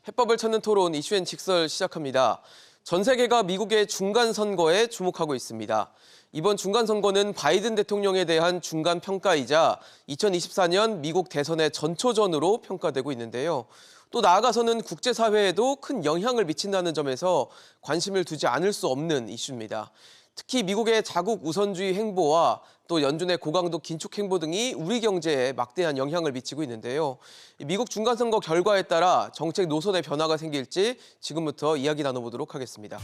해법을 찾는 토론 이슈앤 직설 시작합니다. 전 세계가 미국의 중간 선거에 주목하고 있습니다. 이번 중간 선거는 바이든 대통령에 대한 중간 평가이자 2024년 미국 대선의 전초전으로 평가되고 있는데요. 또 나아가서는 국제사회에도 큰 영향을 미친다는 점에서 관심을 두지 않을 수 없는 이슈입니다. 특히 미국의 자국 우선주의 행보와 또 연준의 고강도 긴축 행보 등이 우리 경제에 막대한 영향을 미치고 있는데요. 미국 중간선거 결과에 따라 정책 노선의 변화가 생길지 지금부터 이야기 나눠보도록 하겠습니다.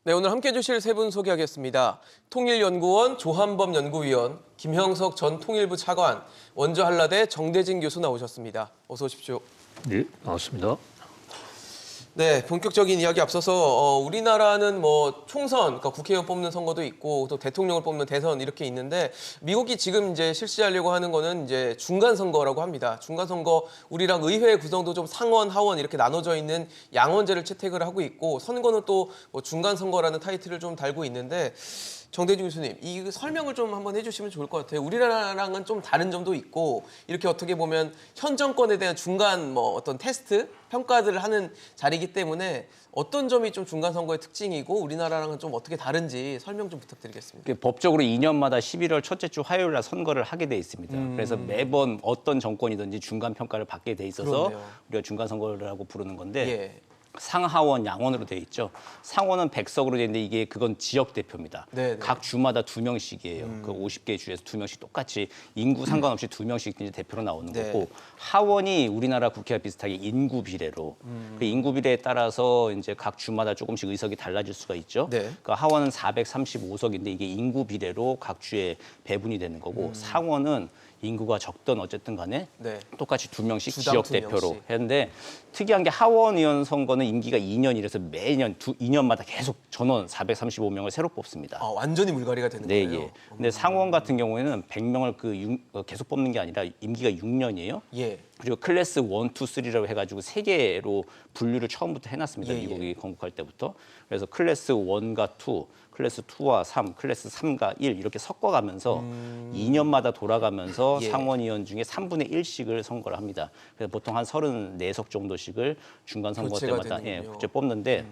네, 오늘 함께해 주실 세 분 소개하겠습니다. 통일연구원 조한범 연구위원, 김형석 전 통일부 차관, 원주 한라대 정대진 교수 나오셨습니다. 어서 오십시오. 네, 반갑습니다. 네, 본격적인 이야기 앞서서 우리나라는 뭐 총선, 그러니까 국회의원 뽑는 선거도 있고 또 대통령을 뽑는 대선 이렇게 있는데 미국이 지금 이제 실시하려고 하는 거는 이제 중간 선거라고 합니다. 중간 선거 우리랑 의회 구성도 좀 상원, 하원 이렇게 나눠져 있는 양원제를 채택을 하고 있고 선거는 또 뭐 중간 선거라는 타이틀을 좀 달고 있는데 정대진 교수님, 이 설명을 좀 한번 해주시면 좋을 것 같아요. 우리나라랑은 좀 다른 점도 있고 이렇게 어떻게 보면 현 정권에 대한 중간 뭐 어떤 테스트, 평가들을 하는 자리이기 때문에 어떤 점이 좀 중간 선거의 특징이고 우리나라랑은 좀 어떻게 다른지 설명 좀 부탁드리겠습니다. 법적으로 2년마다 11월 첫째 주 화요일 날 선거를 하게 돼 있습니다. 그래서 매번 어떤 정권이든지 중간 평가를 받게 돼 있어서 그렇네요. 우리가 중간 선거라고 부르는 건데 예. 상하원, 양원으로 돼 있죠. 상원은 100석으로 돼 있는데 그건 지역 대표입니다. 네네. 각 주마다 2명씩이에요. 그 50개 주에서 2명씩 똑같이 인구 상관없이 2명씩 이제 대표로 나오는 네. 거고 하원이 우리나라 국회와 비슷하게 인구 비례로 그 인구 비례에 따라서 이제 각 주마다 조금씩 의석이 달라질 수가 있죠. 네. 그 하원은 435석인데 이게 인구 비례로 각 주에 배분이 되는 거고 상원은 인구가 적든 어쨌든 간에 네. 똑같이 2명씩 주당 지역 2명씩. 대표로 했는데 특이한 게 하원 의원 선거는 임기가 2년이라서 매년 2년마다 계속 전원 435명을 새로 뽑습니다. 아, 완전히 물갈이가 되는 네, 거예요? 예. 근데 상원 같은 경우에는 100명을 계속 뽑는 게 아니라 임기가 6년이에요. 예. 그리고 클래스 1, 2, 3라고 해가지고 세 개로 분류를 처음부터 해놨습니다. 예, 예. 미국이 건국할 때부터. 그래서 클래스 1과 2, 클래스 2와 3, 클래스 3과 1 이렇게 섞어가면서 2년마다 돌아가면서 예. 상원의원 중에 3분의 1씩을 선거를 합니다. 그래서 보통 한 34석 정도씩을 중간 선거 교체가 때마다 되는군요. 교체 뽑는데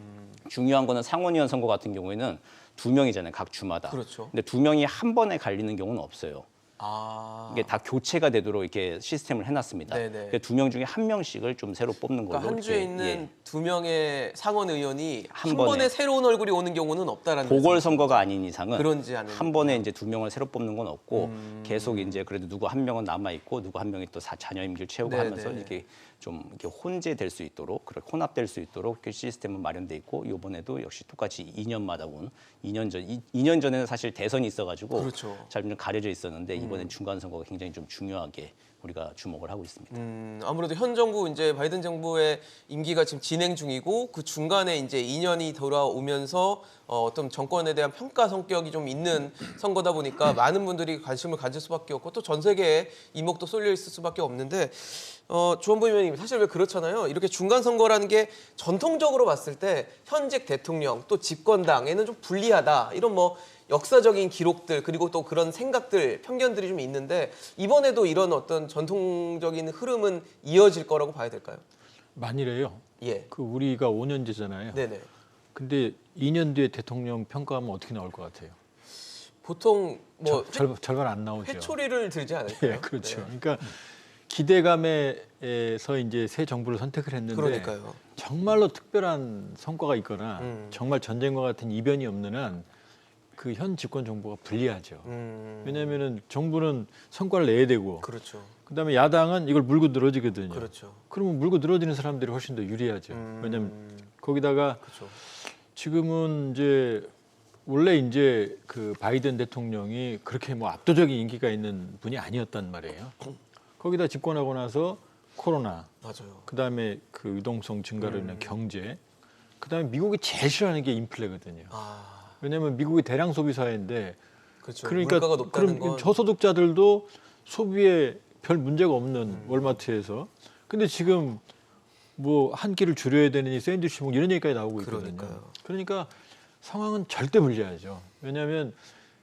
중요한 거는 상원의원 선거 같은 경우에는 2명이잖아요. 각 주마다. 그렇죠. 근데 2명이 한 번에 갈리는 경우는 없어요. 아. 이게 다 교체가 되도록 이렇게 시스템을 해놨습니다. 네네. 2명 중에 1명씩을 좀 새로 뽑는 걸로. 그러니까 한 주에 이렇게, 있는 예. 2명의 상원 의원이 한 번에. 번에 새로운 얼굴이 오는 경우는 없다라는 보궐선거가 아닌 이상은 그런지 않은 한 번에 이제 2명을 새로 뽑는 건 없고 계속 이제 그래도 누구 한 명은 남아 있고 누구 한 명이 또 자녀 임기를 채우고 네네. 하면서 이렇게 좀 이렇게 혼재될 수 있도록 그렇게 혼합될 수 있도록 그 시스템은 마련돼 있고 이번에도 역시 똑같이 2년마다 온 2년 전에는 사실 대선이 있어가지고 그렇죠. 잘 좀 가려져 있었는데 이번엔 중간 선거가 굉장히 좀 중요하게 우리가 주목을 하고 있습니다. 아무래도 현 정부 이제 바이든 정부의 임기가 지금 진행 중이고 그 중간에 이제 2년이 돌아오면서 어떤 정권에 대한 평가 성격이 좀 있는 선거다 보니까 많은 분들이 관심을 가질 수밖에 없고 또 전 세계에 이목도 쏠려 있을 수밖에 없는데 조한범 의원님 사실 왜 그렇잖아요. 이렇게 중간 선거라는 게 전통적으로 봤을 때 현직 대통령 또 집권당에는 좀 불리하다 이런 뭐 역사적인 기록들 그리고 또 그런 생각들 편견들이 좀 있는데 이번에도 이런 어떤 전통적인 흐름은 이어질 거라고 봐야 될까요? 만일에요. 예. 그 우리가 5년제잖아요. 네네. 근데 2년 뒤에 대통령 평가하면 어떻게 나올 것 같아요? 보통 뭐 절반 안 나오죠. 회초리를 들지 않을까요? 예, 그렇죠. 네. 그러니까 기대감에서 이제 새 정부를 선택을 했는데 그러니까요. 정말로 특별한 성과가 있거나 음. 정말 전쟁과 같은 이변이 없는 한 그 현 집권 정부가 불리하죠. 왜냐하면은 정부는 성과를 내야 되고 그렇죠. 그다음에 야당은 이걸 물고 늘어지거든요. 그렇죠. 그러면 물고 늘어지는 사람들이 훨씬 더 유리하죠. 왜냐하면 거기다가 그렇죠. 지금은 이제 원래 이제 그 바이든 대통령이 그렇게 뭐 압도적인 인기가 있는 분이 아니었단 말이에요. 거기다 집권하고 나서 코로나, 맞아요. 그다음에 그 유동성 증가로 인한 경제, 그다음에 미국이 제일 싫어하는 게 인플레거든요. 아, 왜냐하면 미국이 대량 소비 사회인데 그렇죠. 그러니까 물가가 높다는 그럼 건 저소득자들도 소비에 별 문제가 없는 월마트에서 근데 지금 뭐 한 끼를 줄여야 되느니 샌드위치 먹 이런 얘기까지 나오고 있거든요. 그러니까요. 그러니까 상황은 절대 불리하죠. 왜냐하면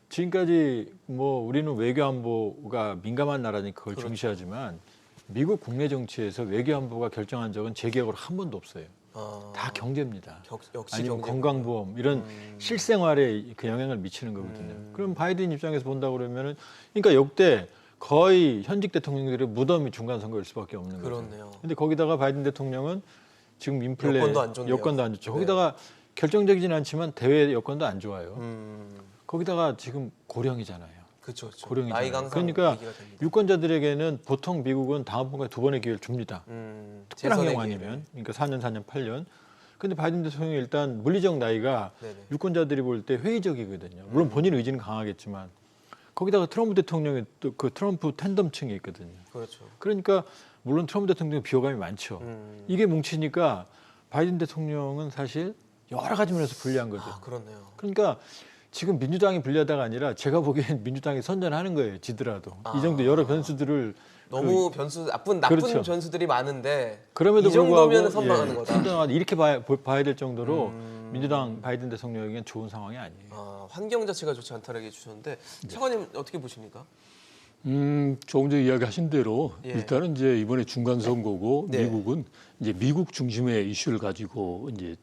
지금까지 뭐 우리는 외교 안보가 민감한 나라니까 그걸 그렇죠. 중시하지만 미국 국내 정치에서 외교 안보가 결정한 적은 제 기억으로 한 번도 없어요. 아, 다 경제입니다. 역시 아니면 경제. 건강보험 이런 실생활에 그 영향을 미치는 거거든요. 그럼 바이든 입장에서 본다 그러면은 그러니까 역대 거의 현직 대통령들의 무덤이 중간 선거일 수밖에 없는 거죠. 그렇네요. 근데 거기다가 바이든 대통령은 지금 인플레 여건도 안 좋네요. 여건도 안 좋죠. 네. 거기다가 결정적이진 않지만 대외 여건도 안 좋아요. 음, 거기다가 지금 고령이잖아요. 그렇죠. 그렇죠. 고령이잖아요. 나이가 항상 그러니까 얘기가 됩니다. 유권자들에게는 보통 미국은 다음번까지 2번의 기회를 줍니다. 특별한 재선의 경우 아니면 그러니까 4년, 4년, 8년. 근데 바이든 대통령이 일단 물리적 나이가 네네. 유권자들이 볼 때 회의적이거든요. 물론 본인 의지는 강하겠지만 거기다가 트럼프 대통령이 또 그 트럼프 텐덤층이 있거든요. 그렇죠. 그러니까 물론 트럼프 대통령 비호감이 많죠. 이게 뭉치니까 바이든 대통령은 사실 여러 가지 면에서 불리한 거죠. 아, 그렇네요. 그러니까 지금 민주당이 불리하다가 아니라 제가 보기엔 민주당이 선전하는 거예요. 지더라도. 아. 이 정도 여러 변수들을 너무 변수 나쁜 그렇죠. 변수들이 많은데 그럼에도 이 정도면 불구하고 선방하는 거다. 선전하다 이렇게 봐야 될 정도로 민주당 바이든 대통령에겐 좋은 상황이 아니에요. 아, 환경 자체가 좋지 않다라고 해주셨는데 차관님 어떻게 보십니까? 조금 전에 이야기하신 대로 예. 일단은 이제 이번에 중간 선거고 네. 미국은 이제 미국 중심의 이슈를 가지고 이제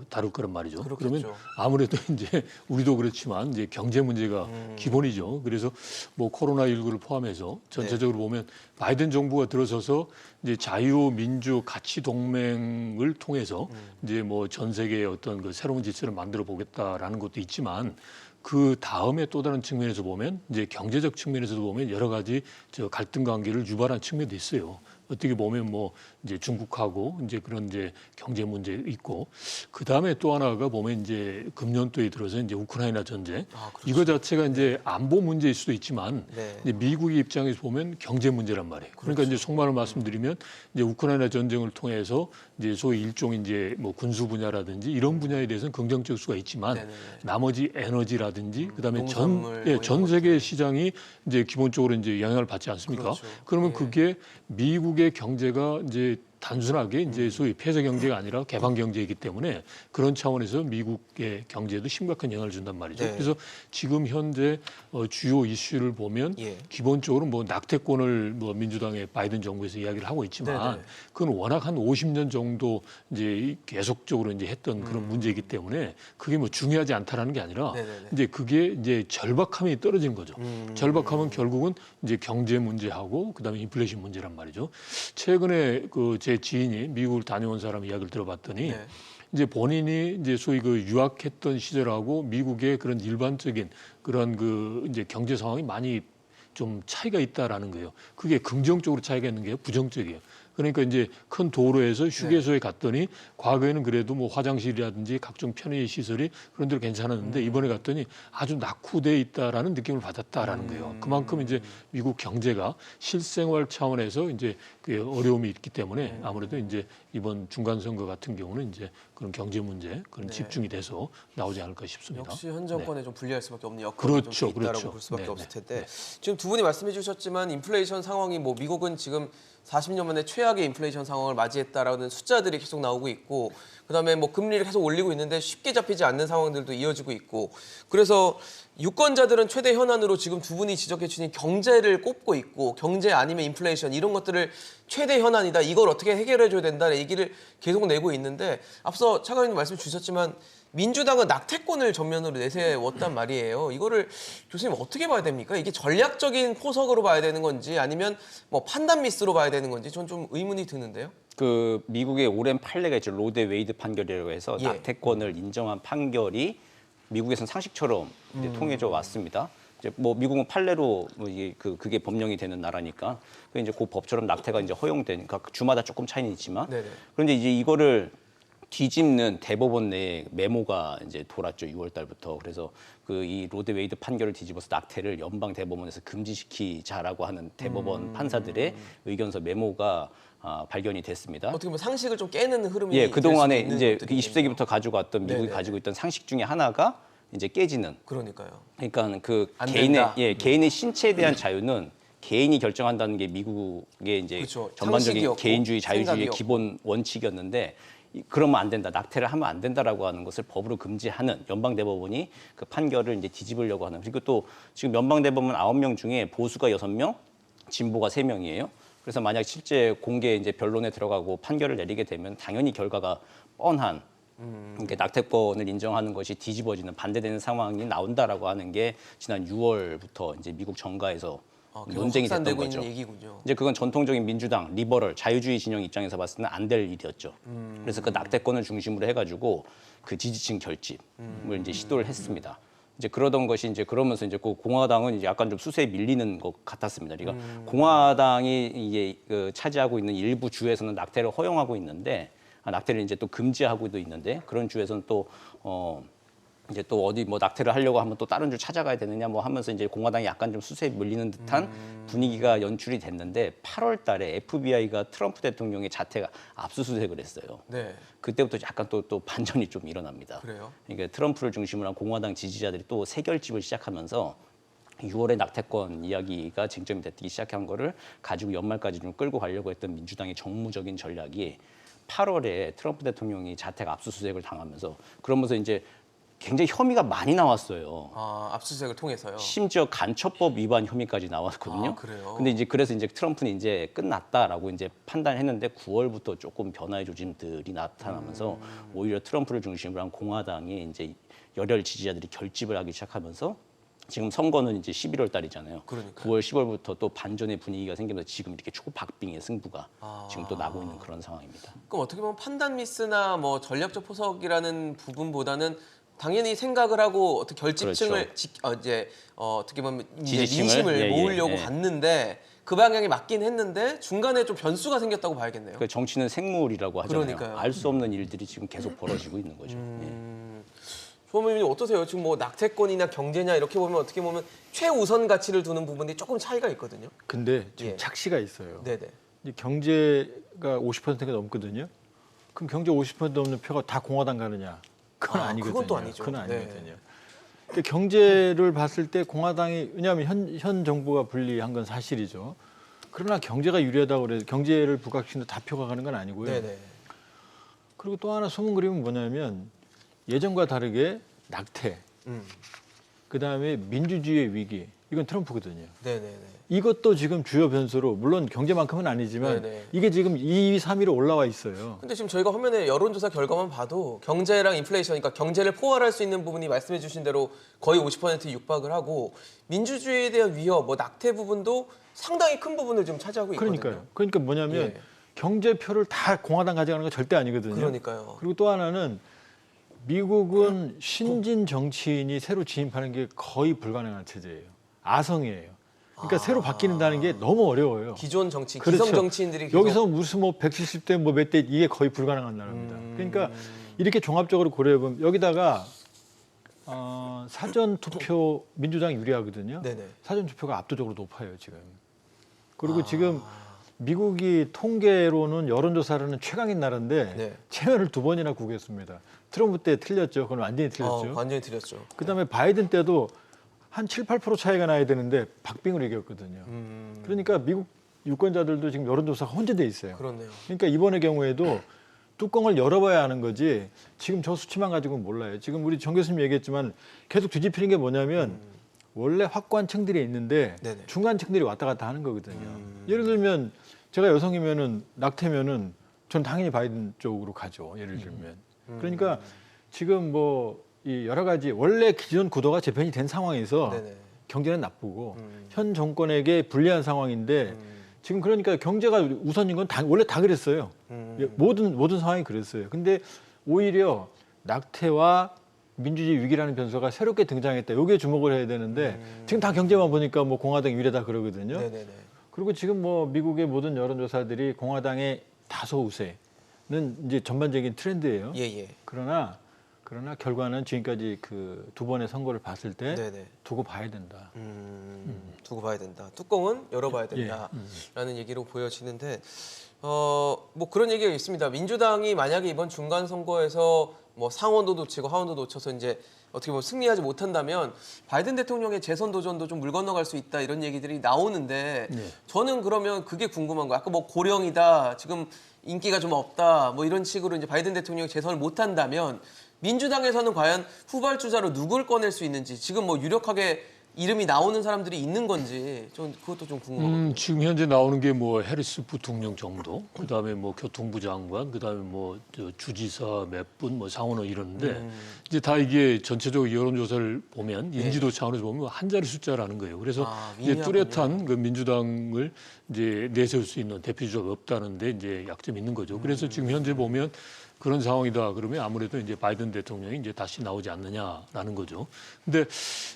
다룰 거란 말이죠. 그렇겠죠. 그러면 아무래도 이제 우리도 그렇지만 이제 경제 문제가 기본이죠. 그래서 뭐 코로나19를 포함해서 전체적으로 보면 바이든 정부가 들어서서 이제 자유민주 가치 동맹을 통해서 이제 뭐 전 세계의 어떤 그 새로운 질서를 만들어 보겠다라는 것도 있지만 그 다음에 또 다른 측면에서 보면 이제 경제적 측면에서도 보면 여러 가지 저 갈등 관계를 유발한 측면도 있어요. 어떻게 보면 뭐 이제 중국하고 이제 그런 이제 경제 문제 있고 그 다음에 또 하나가 보면 이제 금년도에 들어서 이제 우크라이나 전쟁 아, 그렇죠. 이거 자체가 이제 안보 문제일 수도 있지만 네. 이제 미국의 입장에서 보면 경제 문제란 말이에요. 그러니까 이제 속말을 말씀드리면 이제 우크라이나 전쟁을 통해서 이제 소위 일종 이제 뭐 군수 분야라든지 이런 분야에 대해서는 긍정적 수가 있지만 네네네. 나머지 에너지라든지 그다음에 농산물 뭐 전 이런 세계 시장이 이제 기본적으로 이제 영향을 받지 않습니까? 그렇죠. 그러면 예. 그게 미국의 경제가 이제 단순하게 이제 소위 폐쇄 경제가 아니라 개방 경제이기 때문에 그런 차원에서 미국의 경제에도 심각한 영향을 준단 말이죠. 네. 그래서 지금 현재 주요 이슈를 보면 예. 기본적으로 뭐 낙태권을 뭐 민주당의 바이든 정부에서 이야기를 하고 있지만 네네. 그건 워낙 한 50년 정도 이제 계속적으로 이제 했던 그런 문제이기 때문에 그게 뭐 중요하지 않다라는 게 아니라 네네네. 이제 그게 이제 절박함이 떨어진 거죠. 절박함은 결국은 이제 경제 문제하고 그다음에 인플레이션 문제란 말이죠. 최근에 그 제 지인이 미국을 다녀온 사람 이야기를 들어봤더니 네. 이제 본인이 이제 소위 그 유학했던 시절하고 미국의 그런 일반적인 그런 그 이제 경제 상황이 많이 좀 차이가 있다라는 거예요. 그게 긍정적으로 차이가 있는 게 부정적이에요. 그러니까 이제 큰 도로에서 휴게소에 갔더니 과거에는 그래도 뭐 화장실이라든지 각종 편의 시설이 그런 데로 괜찮았는데 이번에 갔더니 아주 낙후돼 있다라는 느낌을 받았다라는 거예요. 그만큼 이제 미국 경제가 실생활 차원에서 이제 그 어려움이 있기 때문에 아무래도 이제 이번 중간 선거 같은 경우는 이제 그런 경제 문제 그런 네. 집중이 돼서 나오지 않을까 싶습니다. 역시 현 정권에 좀 불리할 수밖에 없는 여건이 그렇죠, 좀 있다라고 그렇죠. 볼 수밖에 네, 없을 네, 텐데 지금 두 분이 말씀해 주셨지만 인플레이션 상황이 뭐 미국은 지금 40년 만에 최악의 인플레이션 상황을 맞이했다라는 숫자들이 계속 나오고 있고 그다음에 뭐 금리를 계속 올리고 있는데 쉽게 잡히지 않는 상황들도 이어지고 있고 그래서 유권자들은 최대 현안으로 지금 두 분이 지적해 주신 경제를 꼽고 있고 경제 아니면 인플레이션 이런 것들을 최대 현안이다. 이걸 어떻게 해결해 줘야 된다는 얘기를 계속 내고 있는데 앞서 차관님 말씀 주셨지만 민주당은 낙태권을 전면으로 내세웠단 말이에요. 이거를 교수님 어떻게 봐야 됩니까? 이게 전략적인 포석으로 봐야 되는 건지 아니면 뭐 판단 미스로 봐야 되는 건지 전 좀 의문이 드는데요. 그 미국의 오랜 판례가 있죠. 로데 웨이드 판결이라고 해서 예. 낙태권을 인정한 판결이 미국에서는 상식처럼 이제 통해져 왔습니다. 이제 뭐 미국은 판례로 뭐 이게 그게 법령이 되는 나라니까 그 이제 그 법처럼 낙태가 이제 허용되니까 주마다 조금 차이는 있지만 네네. 그런데 이제 이거를 뒤집는 대법원 내 메모가 이제 돌았죠. 6월 달부터. 그래서 그 이 로드 웨이드 판결을 뒤집어서 낙태를 연방 대법원에서 금지시키자라고 하는 대법원 판사들의 의견서 메모가 발견이 됐습니다. 어떻게 보면 상식을 좀 깨는 흐름이 예, 그 동안에 될 수도 이제 있는 그 것들이겠네요. 20세기부터 가지고 왔던 미국이 네네. 가지고 있던 상식 중에 하나가 이제 깨지는. 그러니까요. 그러니까 그 안 개인의 된다. 개인의 신체에 대한 자유는 개인이 결정한다는 게 미국의 이제 그렇죠. 전반적인 상식이었고, 개인주의 자유주의의 생각이었고. 기본 원칙이었는데 그러면 안 된다. 낙태를 하면 안 된다라고 하는 것을 법으로 금지하는 연방 대법원이 그 판결을 이제 뒤집으려고 하는. 그리고 또 지금 연방 대법원 9명 중에 보수가 6명, 진보가 3명이에요. 그래서 만약 실제 공개 이제 변론에 들어가고 판결을 내리게 되면 당연히 결과가 뻔한 그러니까 낙태권을 인정하는 것이 뒤집어지는 반대되는 상황이 나온다라고 하는 게 지난 6월부터 이제 미국 정가에서 계속 논쟁이 됐던 확산되고 거죠. 있는 얘기군요. 이제 그건 전통적인 민주당, 리버럴, 자유주의 진영 입장에서 봤을 때는 안 될 일이었죠. 그래서 그 낙태권을 중심으로 해가지고 그 지지층 결집을 이제 시도를 했습니다. 이제 그러던 것이 이제 그러면서 이제 그 공화당은 이제 약간 좀 수세에 밀리는 것 같았습니다. 그러니까 공화당이 이게 그 차지하고 있는 일부 주에서는 낙태를 허용하고 있는데 낙태를 이제 또 금지하고도 있는데 그런 주에서는 또 이제 또 어디 뭐 낙태를 하려고 하면 또 다른 주 찾아가야 되느냐 뭐 하면서 이제 공화당이 약간 좀 수세에 밀리는 듯한 분위기가 연출이 됐는데 8월 달에 FBI가 트럼프 대통령의 자택 압수수색을 했어요. 네. 그때부터 약간 또 반전이 좀 일어납니다. 그래요? 그러니까 트럼프를 중심으로 한 공화당 지지자들이 또 새결집을 시작하면서 6월에 낙태권 이야기가 쟁점이 되기 시작한 거를 가지고 연말까지 좀 끌고 가려고 했던 민주당의 정무적인 전략이 8월에 트럼프 대통령이 자택 압수수색을 당하면서 그러면서 이제 굉장히 혐의가 많이 나왔어요. 압수수색을 통해서요. 심지어 간첩법 위반 혐의까지 나왔거든요. 그래요? 근데 이제 그래서 이제 트럼프는 이제 끝났다라고 이제 판단했는데 9월부터 조금 변화의 조짐들이 나타나면서 오히려 트럼프를 중심으로 한 공화당이 이제 열혈 지지자들이 결집을 하기 시작하면서 지금 선거는 이제 11월 달이잖아요. 그러니까요. 9월, 10월부터 또 반전의 분위기가 생기면서 지금 이렇게 초박빙의 승부가 지금 또 나고 있는 그런 상황입니다. 그럼 어떻게 보면 판단 미스나 뭐 전략적 포석이라는 부분보다는 당연히 생각을 하고 어떻게 결집층을 그렇죠. 어떻게 보면 이제 지지층을? 민심을 예, 예, 모으려고 예. 갔는데 그 방향이 맞긴 했는데 중간에 좀 변수가 생겼다고 봐야겠네요. 그 정치는 생물이라고 하잖아요. 그러니까요. 알 수 없는 일들이 지금 계속 벌어지고 있는 거죠. 예. 조원님 어떠세요? 지금 뭐 낙태권이나 경제냐 이렇게 보면 어떻게 보면 최우선 가치를 두는 부분이 조금 차이가 있거든요. 근데 지금 예. 착시가 있어요. 네네. 이 경제가 50%가 넘거든요. 그럼 경제 50% 넘는 표가 다 공화당 가느냐? 그건 아니거든요. 그건 또 아니죠. 그건 네. 아니거든요. 그러니까 경제를 봤을 때 공화당이 왜냐하면 현 정부가 불리한 건 사실이죠. 그러나 경제가 유리하다고 그래서 경제를 부각시키는 다 표가 가는 건 아니고요. 네네. 그리고 또 하나 소문 그림은 뭐냐면 예전과 다르게 낙태, 그다음에 민주주의의 위기 이건 트럼프거든요. 네네네. 이것도 지금 주요 변수로 물론 경제만큼은 아니지만 네네. 이게 지금 2위, 3위로 올라와 있어요. 근데 지금 저희가 화면에 여론조사 결과만 봐도 경제랑 인플레이션, 그러니까 경제를 포괄할 수 있는 부분이 말씀해주신 대로 거의 50% 육박을 하고 민주주의에 대한 위협, 뭐 낙태 부분도 상당히 큰 부분을 좀 차지하고 있거든요. 그러니까요. 그러니까 뭐냐면 예. 경제표를 다 공화당 가져가는 건 절대 아니거든요. 그러니까요. 그리고 또 하나는 미국은 신진 정치인이 새로 진입하는 게 거의 불가능한 체제예요. 아성이에요. 그러니까 새로 바뀌는다는 게 너무 어려워요. 기존 정치, 그렇죠. 기성 정치인들이 계속 여기서 무슨 뭐 170대 뭐 몇 대 이게 거의 불가능한 나라입니다. 그러니까 이렇게 종합적으로 고려해 보면 여기다가 사전 투표 민주당이 유리하거든요. 네네. 사전 투표가 압도적으로 높아요 지금. 그리고 지금 미국이 통계로는 여론조사로는 최강인 나라인데 네. 체면을 2번이나 구겼습니다. 트럼프 때 틀렸죠. 그건 완전히 틀렸죠. 완전히 틀렸죠. 그다음에 바이든 때도 한 7, 8% 차이가 나야 되는데 박빙으로 이겼거든요. 그러니까 미국 유권자들도 지금 여론조사가 혼재돼 있어요. 그렇네요. 그러니까 이번의 경우에도 뚜껑을 열어봐야 하는 거지 지금 저 수치만 가지고는 몰라요. 지금 우리 정 교수님 얘기했지만 계속 뒤집히는 게 뭐냐면 원래 확고한층들이 있는데 네네. 중간층들이 왔다 갔다 하는 거거든요. 예를 들면 제가 여성이면은 낙태면은 전 당연히 바이든 쪽으로 가죠. 예를 들면. 그러니까 지금 뭐 이 여러 가지 원래 기존 구도가 재편이 된 상황에서 네네. 경제는 나쁘고 현 정권에게 불리한 상황인데 지금 그러니까 경제가 우선인 건 원래 다 그랬어요. 모든 상황이 그랬어요. 근데 오히려 낙태와 민주주의 위기라는 변수가 새롭게 등장했다. 여기에 주목을 해야 되는데 지금 다 경제만 보니까 뭐 공화당 유리하다 그러거든요. 네네네. 그리고 지금 뭐 미국의 모든 여론조사들이 공화당의 다소 우세, 이제 전반적인 트렌드예요. 예, 예. 그러나 결과는 지금까지 그 두 번의 선거를 봤을 때 네네. 두고 봐야 된다. 두고 봐야 된다. 뚜껑은 열어봐야 된다라는 얘기로 보여지는데 뭐 그런 얘기가 있습니다. 민주당이 만약에 이번 중간 선거에서 뭐 상원도 놓치고 하원도 놓쳐서 이제 어떻게 보면 승리하지 못한다면 바이든 대통령의 재선 도전도 좀 물 건너갈 수 있다 이런 얘기들이 나오는데 저는 그러면 그게 궁금한 거예요. 아까 뭐 고령이다, 지금 인기가 좀 없다, 뭐 이런 식으로 이제 바이든 대통령이 재선을 못한다면 민주당에서는 과연 후발주자로 누굴 꺼낼 수 있는지 지금 뭐 유력하게 이름이 나오는 사람들이 있는 건지 좀 그것도 좀 궁금하거든요. 지금 현재 나오는 게 뭐 해리스 부통령 정도, 그다음에 뭐 교통부 장관, 그다음에 뭐 주지사 몇 분, 뭐 상원의 이러는데 이제 다 이게 전체적으로 여론조사를 보면 인지도 차원에서 보면 한 자리 숫자라는 거예요. 그래서 이제 미미하군요. 뚜렷한 그 민주당을 이제 내세울 수 있는 대표주자가 없다는데 이제 약점이 있는 거죠. 그래서 지금 현재 보면 그런 상황이다 그러면 아무래도 이제 바이든 대통령이 이제 다시 나오지 않느냐라는 거죠. 근데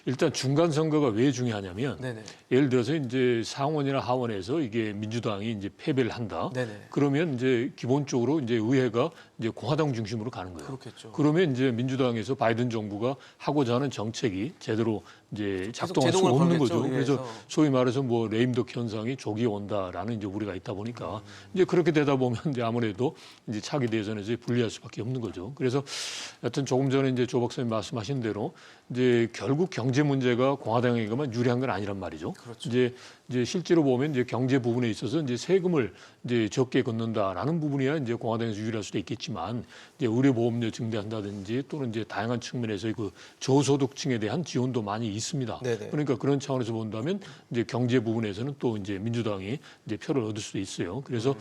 일단 중간 선거가 왜 중요하냐면 네네. 예를 들어서 이제 상원이나 하원에서 이게 민주당이 이제 패배를 한다. 네네. 그러면 이제 기본적으로 이제 의회가 이제 공화당 중심으로 가는 거예요. 그렇겠죠. 그러면 이제 민주당에서 바이든 정부가 하고자 하는 정책이 제대로 이제 작동할 수가 제동을 없는 걸겠죠, 거죠. 그래서 의회에서. 소위 말해서 뭐 레임덕 현상이 조기 온다라는 이제 우려가 있다 보니까 이제 그렇게 되다 보면 이제 아무래도 이제 차기 대선에서 불리할 수밖에 없는 거죠. 그래서 여튼 조금 전에 이제 조 박사님 말씀하신 대로 이제 결국 경제 문제가 공화당에게만 유리한 건 아니란 말이죠. 그렇죠. 이제 실제로 보면 이제 경제 부분에 있어서 이제 세금을 이제 적게 걷는다라는 부분이야 이제 공화당에서 유리할 수도 있겠지만 이제 의료보험료 증대한다든지 또는 이제 다양한 측면에서 그 저소득층에 대한 지원도 많이 있습니다. 네네. 그러니까 그런 차원에서 본다면 이제 경제 부분에서는 또 이제 민주당이 이제 표를 얻을 수도 있어요. 그래서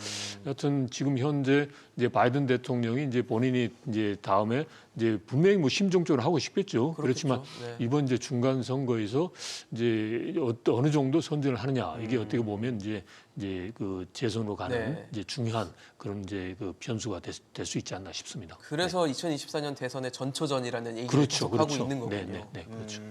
여튼 지금 현재 이제 바이든 대통령이 이제 본인이 이제 다음에 이제 분명히 뭐 심정적으로 하고 싶겠죠. 그렇지만 네. 이번 이제 중간 선거에서 이제 어느 정도 선전을 하느냐 이게 어떻게 보면 이제 그 재선으로 가는 네. 이제 중요한 그런 이제 그 변수가 될 수 있지 않나 싶습니다. 그래서 2024년 대선의 전초전이라는 얘기를 그렇죠, 계속 하고 그렇죠. 있는 거군요. 네, 그렇죠.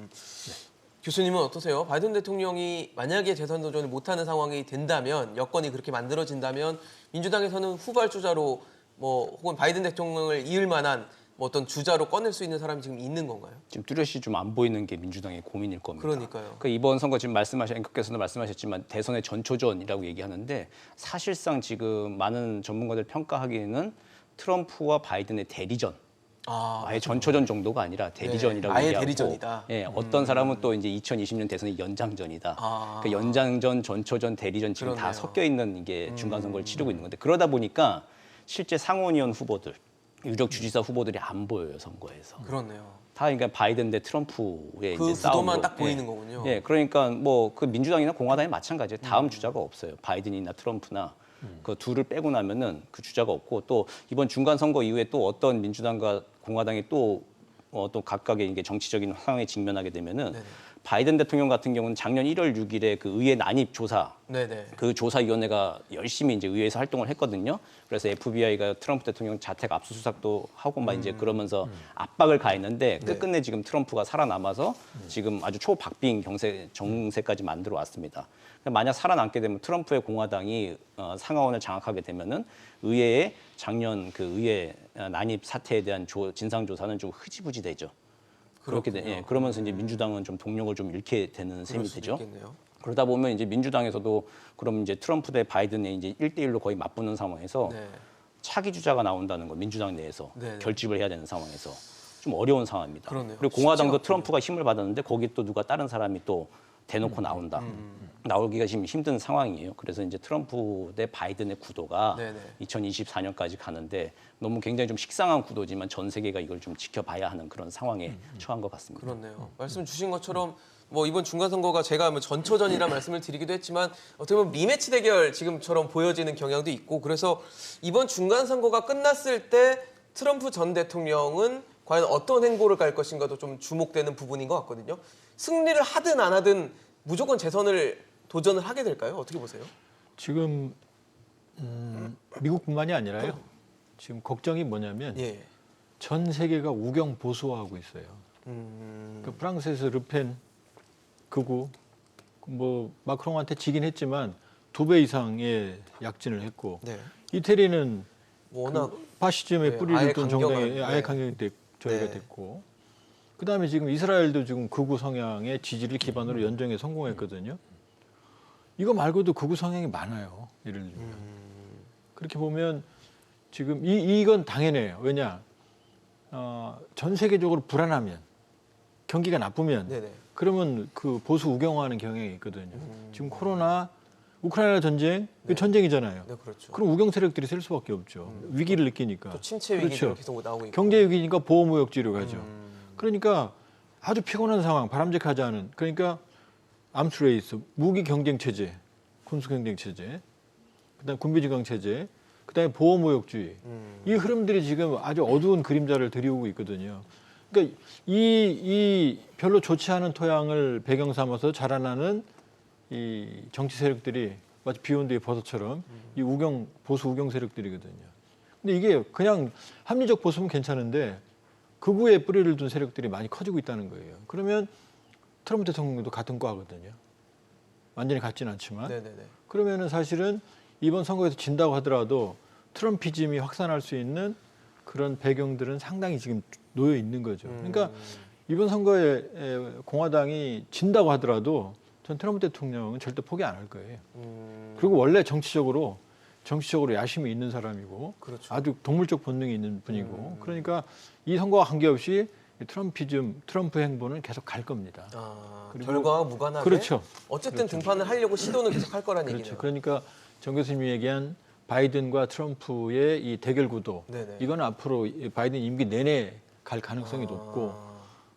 교수님은 어떠세요? 바이든 대통령이 만약에 재선 도전을 못하는 상황이 된다면 여건이 그렇게 만들어진다면 민주당에서는 후발주자로 뭐 혹은 바이든 대통령을 이을 만한 뭐 어떤 주자로 꺼낼 수 있는 사람이 지금 있는 건가요? 지금 뚜렷이 좀 안 보이는 게 민주당의 고민일 겁니다. 그러니까요. 그러니까 이번 선거 지금 앵커께서도 말씀하셨지만 대선의 전초전이라고 얘기하는데 사실상 지금 많은 전문가들 평가하기에는 트럼프와 바이든의 대리전. 아예 전초전 정도가 아니라 대리전이라고 아예 얘기하고 대리전이다. 예, 어떤 사람은 또 이제 2020년 대선의 연장전이다. 그 연장전, 전초전, 대리전 지금 다 그러네요. 섞여 있는 이게 중간 선거를 치르고 있는 건데 그러다 보니까 실제 상원의원 후보들, 유력 주지사 후보들이 안 보여요 선거에서. 그렇네요. 다 그러니까 바이든 대 트럼프의 그 이제 싸움으로. 구도만 딱 보이는 거군요. 예, 그러니까 뭐 그 민주당이나 공화당이 마찬가지예요. 다음 주자가 없어요. 바이든이나 트럼프나 그 둘을 빼고 나면은 그 주자가 없고 또 이번 중간 선거 이후에 또 어떤 민주당과 공화당이 또 각각의 이게 정치적인 상황에 직면하게 되면은 바이든 대통령 같은 경우는 작년 1월 6일에 그 의회 난입 조사 네네. 그 조사위원회가 열심히 이제 의회에서 활동을 했거든요. 그래서 FBI가 트럼프 대통령 자택 압수수색도 하고 막 이제 그러면서 압박을 가했는데 끝끝내 지금 트럼프가 살아남아서 지금 아주 초박빙 정세까지 만들어 왔습니다. 만약 살아남게 되면 트럼프의 공화당이 상하원을 장악하게 되면은 의회에 작년 그 의회 난입 사태에 대한 진상 조사는 좀 흐지부지 되죠. 그렇게 그러면서 이제 민주당은 좀 동력을 좀 잃게 되는 셈이 되죠. 있겠네요. 그러다 보면 이제 민주당에서도 그럼 이제 트럼프 대 바이든의 이제 1대1로 거의 맞붙는 상황에서 네. 차기 주자가 나온다는 거 민주당 내에서 네. 결집을 해야 되는 상황에서 좀 어려운 상황입니다. 그러네요. 그리고 공화당도 쉽지가 트럼프가 힘을 받았는데 거기 또 누가 다른 사람이 또 대놓고 나온다. 나오기가 지금 힘든 상황이에요. 그래서 이제 트럼프 대 바이든의 구도가 네네. 2024년까지 가는데 너무 굉장히 좀 식상한 구도지만 전 세계가 이걸 좀 지켜봐야 하는 그런 상황에 처한 것 같습니다. 그렇네요. 말씀 주신 것처럼 뭐 이번 중간 선거가 제가 뭐 전초전이라 말씀을 드리기도 했지만 어떻게 보면 리매치 대결 지금처럼 보여지는 경향도 있고 그래서 이번 중간 선거가 끝났을 때 트럼프 전 대통령은 과연 어떤 행보를 갈 것인가도 좀 주목되는 부분인 것 같거든요. 승리를 하든 안 하든 무조건 재선을 도전을 하게 될까요? 어떻게 보세요? 지금 미국뿐만이 아니라요. 지금 걱정이 뭐냐면 예. 전 세계가 우경 보수화하고 있어요. 그러니까 프랑스에서 르펜 극우 뭐 마크롱한테 지긴 했지만 2배 이상의 약진을 했고 네. 이태리는 워낙 파시즘의 네, 뿌리를 아예 둔 강경한, 정당이 아예 네. 저희가 네. 됐고, 그다음에 지금 이스라엘도 지금 극우 성향의 지지를 기반으로 연정에 성공했거든요. 이거 말고도 극우 성향이 많아요. 예를 들면 그렇게 보면 지금 이건 당연해요. 왜냐? 전 세계적으로 불안하면, 경기가 나쁘면, 네네. 그러면 그 보수 우경화하는 경향이 있거든요. 지금 코로나, 우크라이나 전쟁, 그 전쟁이잖아요. 네, 그렇죠. 그럼 우경 세력들이 쓸 수밖에 없죠. 위기를 느끼니까. 또 침체 위기가 그렇죠. 계속 나오고 있고. 경제 위기니까 보호무역지로 가죠. 그러니까 아주 피곤한 상황, 바람직하지 않은. 그러니까 암스레이스, 무기 경쟁 체제, 군수 경쟁 체제, 그다음 군비 지강 체제, 그다음에 보호무역주의. 이 흐름들이 지금 아주 어두운 그림자를 들이오고 있거든요. 그러니까 이 별로 좋지 않은 토양을 배경 삼아서 자라나는 이 정치 세력들이 마치 비온 뒤의 버섯처럼 이 보수 우경 세력들이거든요. 근데 이게 그냥 합리적 보수면 괜찮은데 극우의 뿌리를 둔 세력들이 많이 커지고 있다는 거예요. 그러면 트럼프 대통령도 같은 과거든요. 완전히 같지는 않지만. 네네네. 그러면은 사실은 이번 선거에서 진다고 하더라도 트럼피즘이 확산할 수 있는 그런 배경들은 상당히 지금 놓여 있는 거죠. 그러니까 이번 선거에 공화당이 진다고 하더라도 전 트럼프 대통령은 절대 포기 안 할 거예요. 그리고 원래 정치적으로 야심이 있는 사람이고 그렇죠. 아주 동물적 본능이 있는 분이고 그러니까 이 선거와 관계없이 트럼프 행보는 계속 갈 겁니다. 그리고 결과와 무관하게 그렇죠. 어쨌든 등판을 하려고 시도는 계속 할 거란 그렇죠. 얘기네요. 그러니까 정 교수님이 얘기한 바이든과 트럼프의 이 대결 구도 네네. 이건 앞으로 바이든 임기 내내 갈 가능성이 높고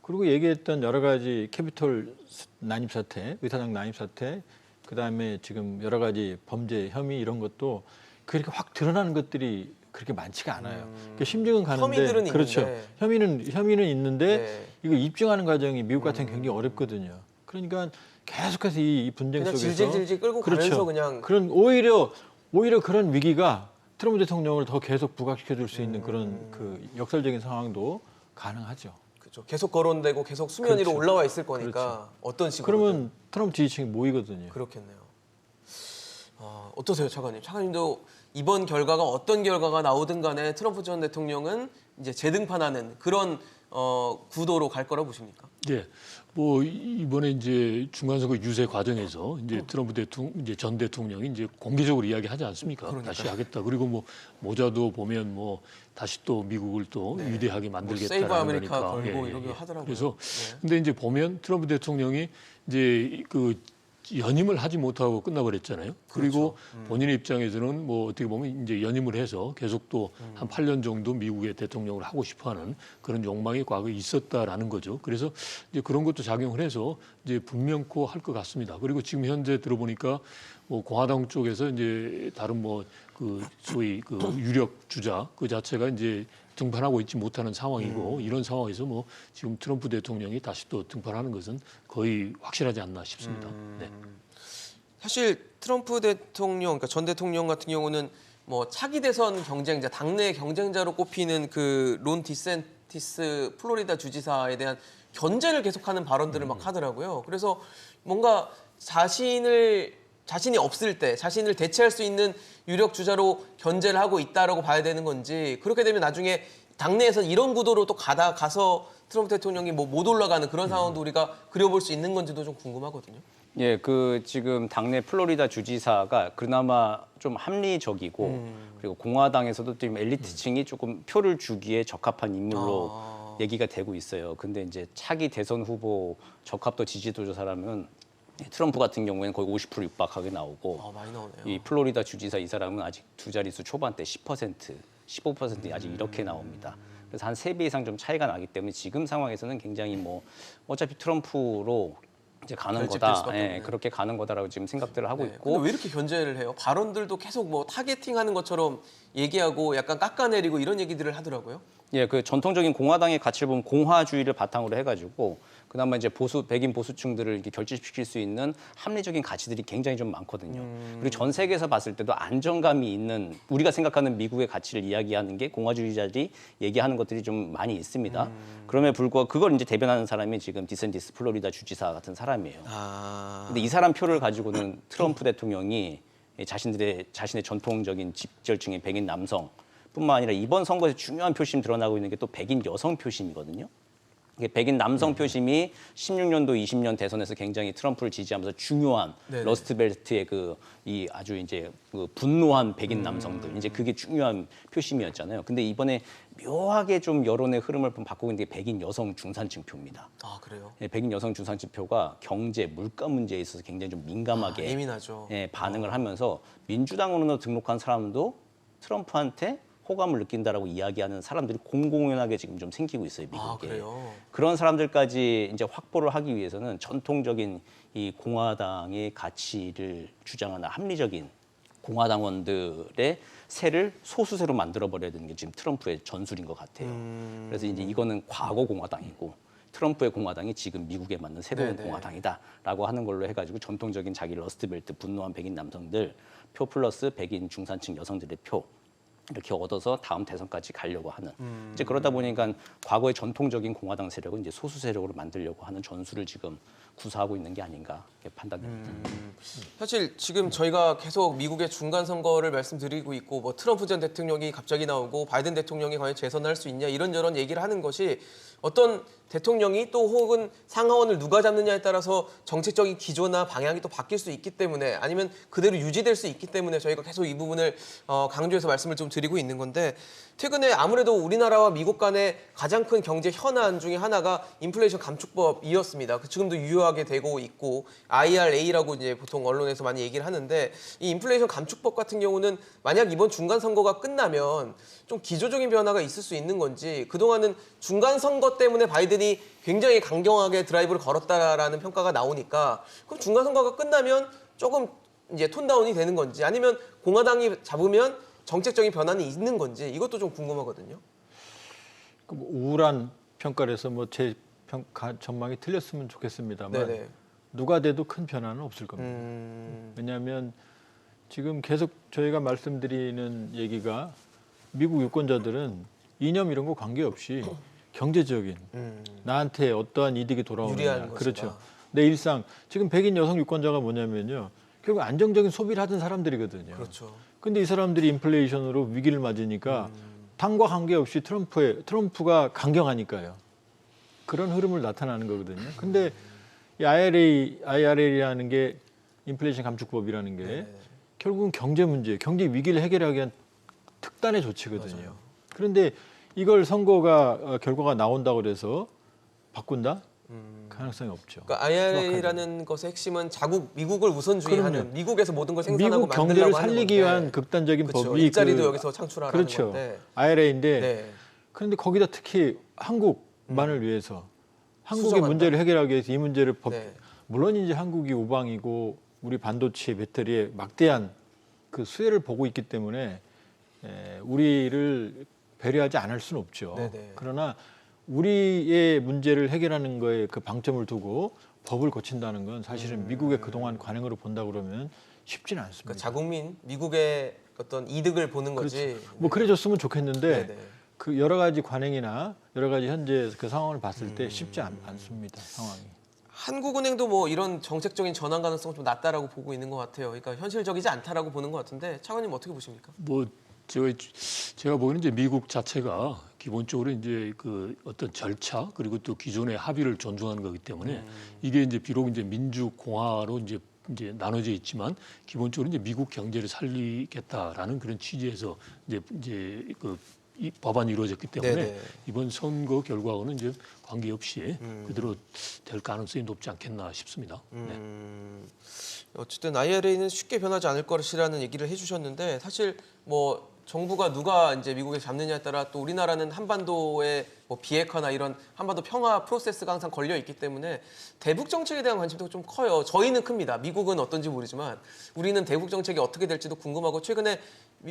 그리고 얘기했던 여러 가지 캐피톨 난입 사태, 의사당 난입 사태, 그다음에 지금 여러 가지 범죄 혐의 이런 것도 그렇게 확 드러나는 것들이 그렇게 많지가 않아요. 그러니까 심증은 가는데 혐의들은 그렇죠. 있는데. 혐의는 있는데 네. 이거 입증하는 과정이 미국 같은 굉장히 어렵거든요. 그러니까 계속해서 이 분쟁 그냥 속에서 질질질질 끌고 가면서 그냥 그런 오히려 그런 위기가 트럼프 대통령을 더 계속 부각시켜 줄 수 있는 그런 그 역설적인 상황도 가능하죠. 그렇죠. 계속 거론되고 계속 수면 위로 그렇죠. 올라와 있을 거니까 어떤 식으로 그러면 트럼프 지지층이 모이거든요. 그렇겠네요. 어떠세요, 차관님? 차관님도 이번 결과가 어떤 결과가 나오든 간에 트럼프 전 대통령은 이제 재등판하는 그런 구도로 갈 거라고 보십니까? 예. 뭐 이번에 이제 중간선거 유세 과정에서 이제 트럼프 이제 전 대통령이 이제 공개적으로 이야기하지 않습니까? 그러니까요. 다시 하겠다. 그리고 뭐 모자도 보면 뭐 다시 또 미국을 또 위대하게 만들겠다라는 세이브 아메리카 거니까. 걸고 이러기도 하더라고요. 그래서 네. 근데 이제 보면 트럼프 대통령이 이제 그 연임을 하지 못하고 끝나버렸잖아요. 그리고 본인의 입장에서는 뭐 어떻게 보면 이제 연임을 해서 계속 또 한 8년 정도 미국의 대통령을 하고 싶어하는 그런 욕망이 과거에 있었다라는 거죠. 그래서 이제 그런 것도 작용을 해서 이제 분명코 할 것 같습니다. 그리고 지금 현재 들어보니까 뭐 공화당 쪽에서 이제 다른 뭐 그 소위 그 유력 주자 그 자체가 이제 등판하고 있지 못하는 상황이고 이런 상황에서 뭐 지금 트럼프 대통령이 다시 또 등판하는 것은 거의 확실하지 않나 싶습니다. 네. 사실 트럼프 대통령, 그러니까 전 대통령 같은 경우는 뭐 차기 대선 경쟁자, 당내 경쟁자로 꼽히는 그 론 디센티스 플로리다 주지사에 대한 견제를 계속하는 발언들을 막 하더라고요. 그래서 뭔가 자신이 없을 때 자신을 대체할 수 있는 유력 주자로 견제를 하고 있다라고 봐야 되는 건지 그렇게 되면 나중에 당내에서 이런 구도로 또 가서 트럼프 대통령이 뭐 못 올라가는 그런 상황도 우리가 그려볼 수 있는 건지도 좀 궁금하거든요. 예, 그 지금 당내 플로리다 주지사가 그나마 좀 합리적이고 그리고 공화당에서도 좀 엘리트층이 조금 표를 주기에 적합한 인물로 얘기가 되고 있어요. 근데 이제 차기 대선 후보 적합도 지지도 조사라면 트럼프 같은 경우에는 거의 50% 육박하게 나오고 많이 나오네요. 이 플로리다 주지사 이 사람은 아직 두 자릿수 초반대 10%, 15% 아직 이렇게 나옵니다. 그래서 한 3배 이상 좀 차이가 나기 때문에 지금 상황에서는 굉장히 뭐 어차피 트럼프로 이제 가는 결집될 거다. 수밖에 없네. 그렇게 가는 거다라고 지금 생각들을 하고 네. 있고. 근데 왜 이렇게 견제를 해요? 발언들도 계속 뭐 타겟팅하는 것처럼 얘기하고 약간 깎아내리고 이런 얘기들을 하더라고요. 예, 그 전통적인 공화당의 가치를 보면 공화주의를 바탕으로 해가지고 그나마 이제 백인 보수층들을 이렇게 결집시킬 수 있는 합리적인 가치들이 굉장히 좀 많거든요. 그리고 전 세계에서 봤을 때도 안정감이 있는 우리가 생각하는 미국의 가치를 이야기하는 게 공화주의자들이 얘기하는 것들이 좀 많이 있습니다. 그럼에도 불구하고 그걸 이제 대변하는 사람이 지금 디센티스 플로리다 주지사 같은 사람이에요. 근데 이 사람 표를 가지고는 트럼프 대통령이 자신의 전통적인 집결층의 백인 남성 뿐만 아니라 이번 선거에서 중요한 표심 드러나고 있는 게 또 백인 여성 표심이거든요. 이게 백인 남성 표심이 16년도 20년 대선에서 굉장히 트럼프를 지지하면서 중요한 네네. 러스트벨트의 이 아주 이제 그 분노한 백인 남성들 이제 그게 중요한 표심이었잖아요. 근데 이번에 묘하게 좀 여론의 흐름을 좀 바꾸고 있는 게 백인 여성 중산층표입니다. 아, 그래요? 예, 백인 여성 중산층표가 경제, 물가 문제에 있어서 굉장히 좀 민감하게 예민하죠. 예, 반응을 하면서 민주당으로 등록한 사람도 트럼프한테 호감을 느낀다라고 이야기하는 사람들이 공공연하게 지금 좀 생기고 있어요, 미국에. 아, 그래요? 그런 사람들까지 이제 확보를 하기 위해서는 전통적인 이 공화당의 가치를 주장하는 합리적인 공화당원들의 세를 소수세로 만들어버려야 되는 게 지금 트럼프의 전술인 것 같아요. 그래서 이제 이거는 과거 공화당이고 트럼프의 공화당이 지금 미국에 맞는 새로운 네네. 공화당이다라고 하는 걸로 해가지고 전통적인 자기 러스트벨트 분노한 백인 남성들 표 플러스 백인 중산층 여성들의 표 이렇게 얻어서 다음 대선까지 가려고 하는 이제 그러다 보니까 과거의 전통적인 공화당 세력은 이제 소수 세력으로 만들려고 하는 전술을 지금 구사하고 있는 게 아닌가 이렇게 판단됩니다. 사실 지금 저희가 계속 미국의 중간 선거를 말씀드리고 있고 뭐 트럼프 전 대통령이 갑자기 나오고 바이든 대통령이 과연 재선을 할 수 있냐 이런저런 얘기를 하는 것이 어떤 대통령이 또 혹은 상하원을 누가 잡느냐에 따라서 정책적인 기조나 방향이 또 바뀔 수 있기 때문에 아니면 그대로 유지될 수 있기 때문에 저희가 계속 이 부분을 강조해서 말씀을 좀 드리고 있는 건데 최근에 아무래도 우리나라와 미국 간의 가장 큰 경제 현안 중에 하나가 인플레이션 감축법이었습니다. 지금도 유효하게 되고 있고 IRA라고 이제 보통 언론에서 많이 얘기를 하는데 이 인플레이션 감축법 같은 경우는 만약 이번 중간 선거가 끝나면 좀 기조적인 변화가 있을 수 있는 건지 그동안은 중간 선거 때문에 바이든이 굉장히 강경하게 드라이브를 걸었다라는 평가가 나오니까 그럼 중간 선거가 끝나면 조금 이제 톤다운이 되는 건지 아니면 공화당이 잡으면 정책적인 변화는 있는 건지 이것도 좀 궁금하거든요. 뭐 우울한 평가를 해서 뭐 제 전망이 틀렸으면 좋겠습니다만 네네. 누가 돼도 큰 변화는 없을 겁니다. 왜냐하면 지금 계속 저희가 말씀드리는 얘기가 미국 유권자들은 이념 이런 거 관계없이 경제적인 나한테 어떠한 이득이 돌아오느냐 유리한 그렇죠. 것이다. 내 일상 지금 백인 여성 유권자가 뭐냐면요. 결국 안정적인 소비를 하던 사람들이거든요. 그렇죠. 근데 이 사람들이 인플레이션으로 위기를 맞으니까 당과 관계없이 트럼프가 강경하니까요. 그런 흐름을 나타나는 거거든요. 근데 이 IRA라는 게 인플레이션 감축법이라는 게 네. 결국은 경제 문제, 경제 위기를 해결하기 위한 특단의 조치거든요. 맞아요. 그런데 이걸 선거가 결과가 나온다고 그래서 바꾼다? 가능성이 없죠. 그러니까 IRA라는 것의 핵심은 미국을 우선주의하는 그럼요. 미국에서 모든 걸 생산하고 미국 경제를 만들려고 하는 살리기 건데. 위한 극단적인 그렇죠. 법이 일자리도 여기서 창출하라는 그렇죠. 건데. IRA인데 네. 그런데 거기다 특히 한국만을 위해서 한국의 수정한다. 문제를 해결하기 위해서 이 문제를 네. 물론 이제 한국이 우방이고 우리 반도체 배터리에 막대한 그 수혜를 보고 있기 때문에 우리를 배려하지 않을 수는 없죠. 네네. 그러나 우리의 문제를 해결하는 거에 그 방점을 두고 법을 고친다는 건 사실은 미국의 그동안 관행으로 본다 그러면 쉽지는 않습니다. 그러니까 자국민 미국의 어떤 이득을 보는 거지. 뭐 그래줬으면 좋겠는데 네네. 그 여러 가지 관행이나 여러 가지 현재 그 상황을 봤을 때 쉽지 않습니다. 상황이. 한국은행도 뭐 이런 정책적인 전환 가능성 좀 낮다라고 보고 있는 것 같아요. 그러니까 현실적이지 않다라고 보는 것 같은데 차관님 어떻게 보십니까? 뭐 제가 보기에는 이제 미국 자체가 기본적으로 이제 그 어떤 절차 그리고 또 기존의 합의를 존중하는 거기 때문에 이게 이제 비록 이제 민주공화로 이제 나눠져 있지만 기본적으로 이제 미국 경제를 살리겠다라는 그런 취지에서 이제 이 법안이 이루어졌기 때문에 네네. 이번 선거 결과와는 이제 관계없이 그대로 될 가능성이 높지 않겠나 싶습니다. 네. 어쨌든 IRA는 쉽게 변하지 않을 것이라는 얘기를 해주셨는데 사실 뭐 정부가 누가 이제 미국에 잡느냐에 따라 또 우리나라는 한반도의 뭐 비핵화나 이런 한반도 평화 프로세스가 항상 걸려 있기 때문에 대북 정책에 대한 관심도 좀 커요. 저희는 큽니다. 미국은 어떤지 모르지만 우리는 대북 정책이 어떻게 될지도 궁금하고 최근에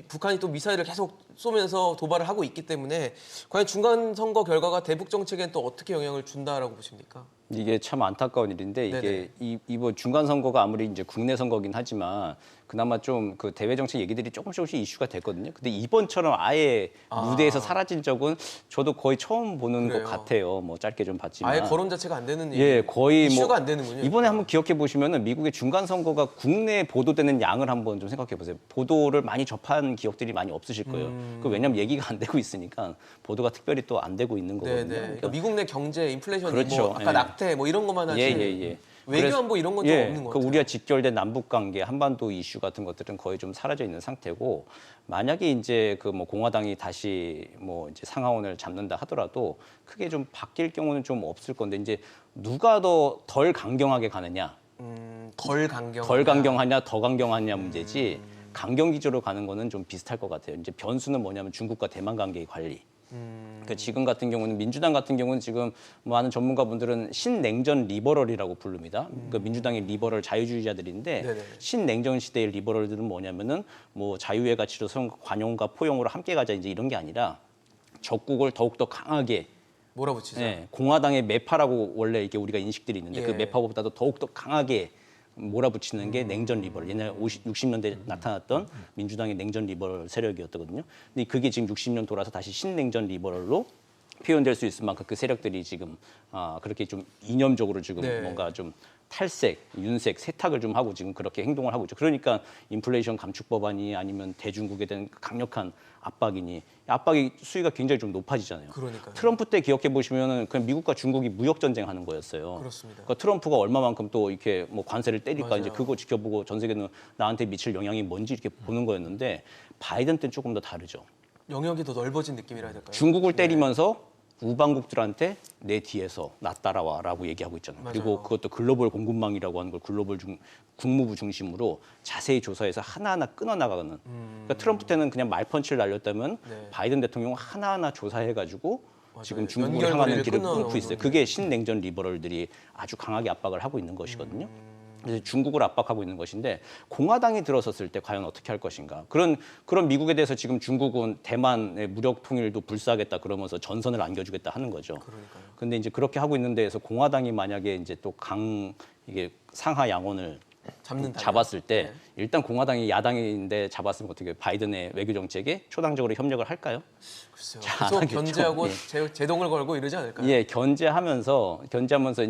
북한이 또 미사일을 계속 쏘면서 도발을 하고 있기 때문에 과연 중간 선거 결과가 대북 정책엔 또 어떻게 영향을 준다라고 보십니까? 이게 참 안타까운 일인데 네네. 이게 이번 중간 선거가 아무리 이제 국내 선거긴 하지만 그나마 좀 그 대외 정책 얘기들이 조금씩 이슈가 됐거든요. 근데 이번처럼 아예 무대에서 사라진 적은 저도 거의 처음 처음 보는 그래요. 것 같아요. 뭐 짧게 좀 봤지만. 아예 거론 자체가 안 되는 예, 거의 이슈가 뭐 안 되는군요. 이번에 한번 기억해 보시면은 미국의 중간 선거가 국내에 보도되는 양을 한번 좀 생각해 보세요. 보도를 많이 접한 기억들이 많이 없으실 거예요. 그 왜냐하면 얘기가 안 되고 있으니까 보도가 특별히 또 안 되고 있는 거거든요. 네네. 그러니까 미국 내 경제, 인플레이션, 그렇죠. 뭐 아까 예. 낙태 뭐 이런 것만 하지. 예. 외교 안보 이런 건 좀 없는 것 그 같아요. 우리가 직결된 남북 관계, 한반도 이슈 같은 것들은 거의 좀 사라져 있는 상태고 만약에 이제 그 뭐 공화당이 다시 뭐 이제 상하원을 잡는다 하더라도 크게 좀 바뀔 경우는 좀 없을 건데 이제 누가 더 덜 강경하게 가느냐, 덜 강경하냐, 더 강경하냐 문제지 강경 기조로 가는 거는 좀 비슷할 것 같아요. 이제 변수는 뭐냐면 중국과 대만 관계의 관리. 그러니까 지금 같은 경우는 민주당 같은 경우는 지금 많은 전문가분들은 신냉전 리버럴이라고 부릅니다. 그러니까 민주당의 리버럴 자유주의자들인데 네네. 신냉전 시대의 리버럴들은 뭐냐면은 뭐 자유의 가치로 관용과 포용으로 함께 가자 이제 이런 게 아니라 적국을 더욱더 강하게 몰아붙이자. 공화당의 매파라고 원래 이게 우리가 인식들이 있는데 예. 그 매파보다도 더욱더 강하게 몰아붙이는 게 냉전 리버럴. 옛날 60년대 나타났던 민주당의 냉전 리버럴 세력이었거든요. 근데 그게 지금 60년 돌아서 다시 신냉전 리버럴로 표현될 수 있을 만큼 그 세력들이 지금 그렇게 좀 이념적으로 지금 네. 뭔가 좀 탈색, 윤색, 세탁을 좀 하고 지금 그렇게 행동을 하고 있죠. 그러니까 인플레이션 감축 법안이 아니면 대중국에 대한 강력한 압박이니 압박이 수위가 굉장히 좀 높아지잖아요. 그러니까요. 트럼프 때 기억해 보시면은 그냥 미국과 중국이 무역 전쟁하는 거였어요. 그렇습니다. 그러니까 트럼프가 얼마만큼 또 이렇게 뭐 관세를 때릴까 맞아요. 이제 그거 지켜보고 전 세계는 나한테 미칠 영향이 뭔지 이렇게 보는 거였는데 바이든 때는 조금 더 다르죠. 영역이 더 넓어진 느낌이라 해야 될까요? 중국을 때리면서 우방국들한테 내 뒤에서 나 따라와라고 얘기하고 있잖아요. 맞아요. 그리고 그것도 글로벌 공급망이라고 하는 걸 글로벌 국무부 중심으로 자세히 조사해서 하나하나 끊어나가는. 그러니까 트럼프 때는 그냥 말펀치를 날렸다면 네. 바이든 대통령은 하나하나 조사해가지고 맞아요. 지금 중국을 연결고리를 향하는 길을 끊어놓는 끊고 있어요. 거죠. 그게 신냉전 리버럴들이 아주 강하게 압박을 하고 있는 것이거든요. 그래서 중국을 압박하고 있는 것인데 공화당이 들어섰을 때 과연 어떻게 할 것인가. 그런 미국에 대해서 지금 중국은 대만의 무력 통일도 불사하겠다 그러면서 전선을 안겨주겠다 하는 거죠. 그러니까요. 근데 이제 그렇게 하고 있는 데에서 공화당이 만약에 이제 또 이게 상하 양원을 잡는다. 잡았을 때 네. 일단 공화당이 야당인데 잡았으면 어떻게 바이든의 외교 정책에 초당적으로 협력을 할까요? 글쎄요. 잘 안 계속 하겠죠. 견제하고 예. 제동을 걸고 이러지 않을까요? 예, 견제하면서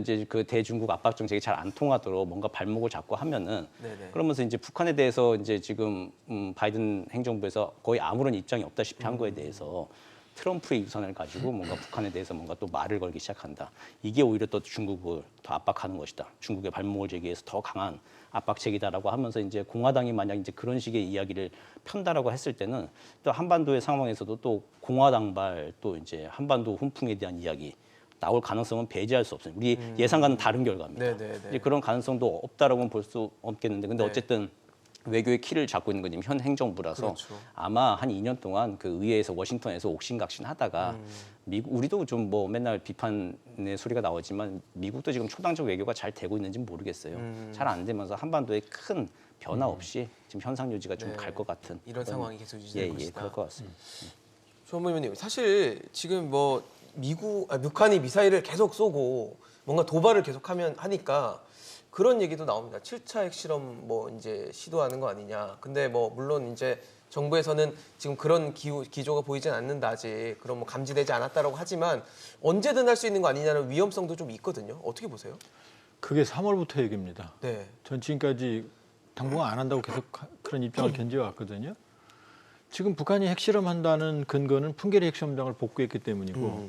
이제 그 대중국 압박 정책이 잘 안 통하도록 뭔가 발목을 잡고 하면은 네네. 그러면서 이제 북한에 대해서 이제 지금 바이든 행정부에서 거의 아무런 입장이 없다시피 한 거에 대해서 트럼프의 유산을 가지고 뭔가 북한에 대해서 뭔가 또 말을 걸기 시작한다. 이게 오히려 또 중국을 더 압박하는 것이다. 중국의 발목을 제기해서 더 강한 압박책이다라고 하면서 이제 공화당이 만약 이제 그런 식의 이야기를 편다라고 했을 때는 또 한반도의 상황에서도 또 공화당발 또 이제 한반도 훈풍에 대한 이야기 나올 가능성은 배제할 수 없어요. 우리 예상과는 다른 결과입니다. 네네네. 이제 그런 가능성도 없다라고는 볼 수 없겠는데, 근데 네. 어쨌든 외교의 키를 잡고 있는 건 지금 현 행정부라서 그렇죠. 아마 한 2년 동안 그 의회에서 워싱턴에서 옥신각신하다가 우리도 좀 뭐 맨날 비판의 소리가 나오지만 미국도 지금 초당적 외교가 잘 되고 있는지 모르겠어요. 잘 안 되면서 한반도에 큰 변화 없이 지금 현상 유지가 좀 네. 갈 것 같은 이런 상황이 계속 유지될 것이다. 그럴 것 같습니다. 조원모 의원님, 사실 지금 뭐 북한이 미사일을 계속 쏘고 뭔가 도발을 계속하면 하니까 그런 얘기도 나옵니다. 7차 핵실험 뭐 이제 시도하는 거 아니냐. 근데 뭐 물론 이제 정부에서는 지금 그런 기조가 보이진 않는다 아직. 그런 뭐 감지되지 않았다라고 하지만 언제든 할 수 있는 거 아니냐는 위험성도 좀 있거든요. 어떻게 보세요? 그게 3월부터 얘기입니다. 네. 전 지금까지 당분간 안 한다고 계속 그런 입장을 견지해왔거든요. 지금 북한이 핵실험한다는 근거는 풍계리 핵실험장을 복구했기 때문이고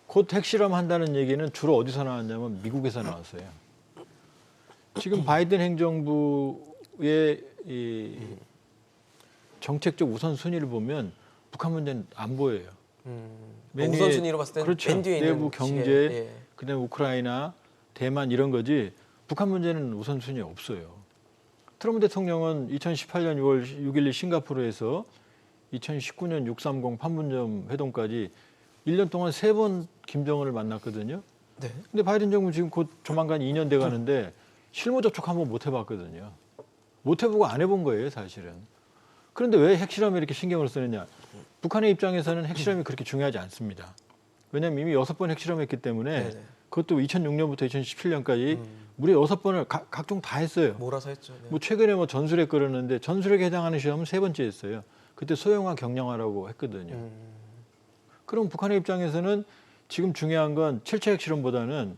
곧 핵실험한다는 얘기는 주로 어디서 나왔냐면 미국에서 나왔어요. 지금 바이든 행정부의 이 정책적 우선순위를 보면 북한 문제는 안 보여요. 맨 위에 우선순위로 봤을 때는 그렇죠. 맨 뒤에 있는 내부 경제, 시기에, 예. 그다음에 우크라이나, 대만 이런 거지 북한 문제는 우선순위 없어요. 트럼프 대통령은 2018년 6월 6일 싱가포르에서 2019년 630 판문점 회동까지 1년 동안 3번 김정은을 만났거든요. 네. 근데 바이든 정부 지금 곧 조만간 2년 돼 가는데 실무 접촉 한번 못 해봤거든요. 못 해보고 안 해본 거예요, 사실은. 그런데 왜 핵실험에 이렇게 신경을 쓰느냐? 북한의 입장에서는 핵실험이 그렇게 중요하지 않습니다. 왜냐하면 이미 6번 핵실험했기 때문에 네네. 그것도 2006년부터 2017년까지 무려 6번을 각종 다 했어요. 몰아서 했죠. 네. 뭐 최근에 뭐 전술핵 걸었는데 전술핵에 해당하는 시험은 3번째 했어요. 그때 소형화, 경량화라고 했거든요. 그럼 북한의 입장에서는 지금 중요한 건 7차 핵실험보다는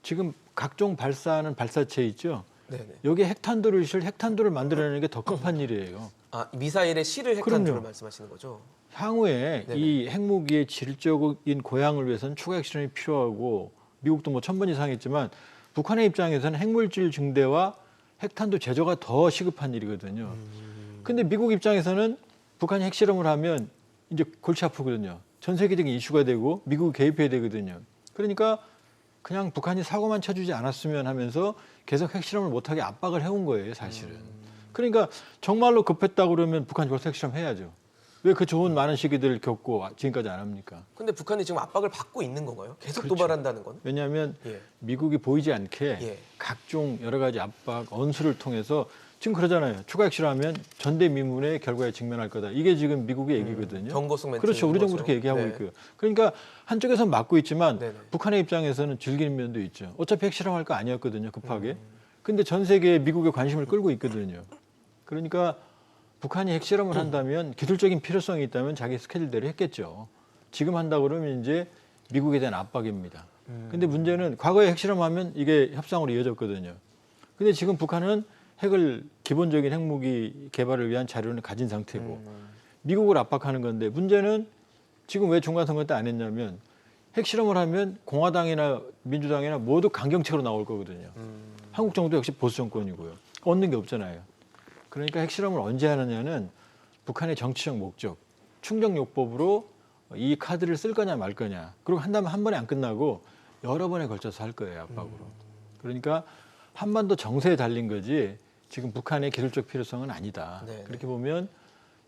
지금 각종 발사하는 발사체 있죠. 네네. 여기에 핵탄두를 실 핵탄두를 만들어내는 게 더 급한 일이에요. 아, 미사일에 실을 핵탄두를 그럼요. 말씀하시는 거죠? 향후에 네네. 이 핵무기의 질적인 고양을 위해서는 추가 핵실험이 필요하고 미국도 뭐 1000번 이상 했지만 북한의 입장에서는 핵물질 증대와 핵탄두 제조가 더 시급한 일이거든요. 근데 미국 입장에서는 북한이 핵실험을 하면 이제 골치 아프거든요. 전 세계적인 이슈가 되고 미국이 개입해야 되거든요. 그러니까 그냥 북한이 사고만 쳐주지 않았으면 하면서 계속 핵실험을 못하게 압박을 해온 거예요, 사실은. 그러니까 정말로 급했다고 그러면 북한이 벌써 핵실험 해야죠. 왜 그 좋은 많은 시기들을 겪고 지금까지 안 합니까? 근데 북한이 지금 압박을 받고 있는 건가요? 계속 그렇죠. 도발한다는 건? 왜냐하면 예. 미국이 보이지 않게 예. 각종 여러 가지 압박, 언수를 통해서 지금 그러잖아요. 추가 핵실험하면 전대미문의 결과에 직면할 거다. 이게 지금 미국의 얘기거든요. 경고성 멘트. 그렇죠. 우리 정부 거죠. 그렇게 얘기하고 네. 있고요. 그러니까 한쪽에서는 막고 있지만 네네. 북한의 입장에서는 즐기는 면도 있죠. 어차피 핵실험할 거 아니었거든요. 급하게. 근데 전 세계에 미국의 관심을 끌고 있거든요. 그러니까 북한이 핵실험을 한다면 기술적인 필요성이 있다면 자기 스케줄대로 했겠죠. 지금 한다 그러면 이제 미국에 대한 압박입니다. 근데 문제는 과거에 핵실험하면 이게 협상으로 이어졌거든요. 근데 지금 북한은 핵을 기본적인 핵무기 개발을 위한 자료는 가진 상태고 미국을 압박하는 건데 문제는 지금 왜 중간선거 때 안 했냐면 핵실험을 하면 공화당이나 민주당이나 모두 강경책으로 나올 거거든요. 한국 정도 역시 보수 정권이고요. 얻는 게 없잖아요. 그러니까 핵실험을 언제 하느냐는 북한의 정치적 목적, 충정요법으로 이 카드를 쓸 거냐 말 거냐. 그리고 한다면 한 번에 안 끝나고 여러 번에 걸쳐서 할 거예요, 압박으로. 그러니까 한반도 정세에 달린 거지 지금 북한의 기술적 필요성은 아니다. 네네. 그렇게 보면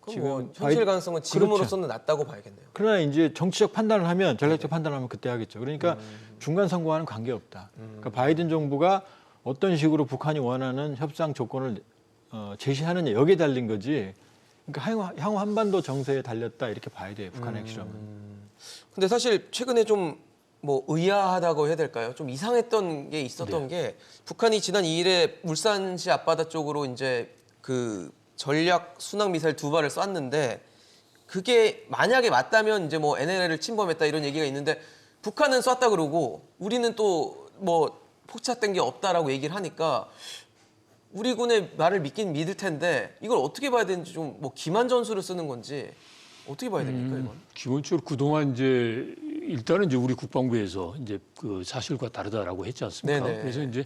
지금 뭐 현실 가능성은 지금으로서는 낮다고 봐야겠네요. 그러나 이제 정치적 판단을 하면 전략적 판단을 하면 그때 하겠죠. 그러니까 중간 선거와는 관계없다. 그러니까 바이든 정부가 어떤 식으로 북한이 원하는 협상 조건을 제시하느냐 여기에 달린 거지. 그러니까 향후 한반도 정세에 달렸다 이렇게 봐야 돼요. 북한의 핵실험은. 근데 사실 최근에 좀 뭐 의아하다고 해야 될까요? 좀 이상했던 게 있었던 게 북한이 지난 2일에 울산시 앞바다 쪽으로 이제 그 전략 순항 미사일 2발을 쐈는데 그게 만약에 맞다면 이제 뭐 NLL을 침범했다 이런 얘기가 있는데 북한은 쐈다 그러고 우리는 또 뭐 포착된 게 없다라고 얘기를 하니까 우리 군의 말을 믿긴 믿을 텐데 이걸 어떻게 봐야 되는지 좀 뭐 기만 전술을 쓰는 건지 어떻게 봐야 됩니까 이건? 기본적으로 그동안 이제 일단은 이제 우리 국방부에서 이제 그 사실과 다르다라고 했지 않습니까? 네네. 그래서 이제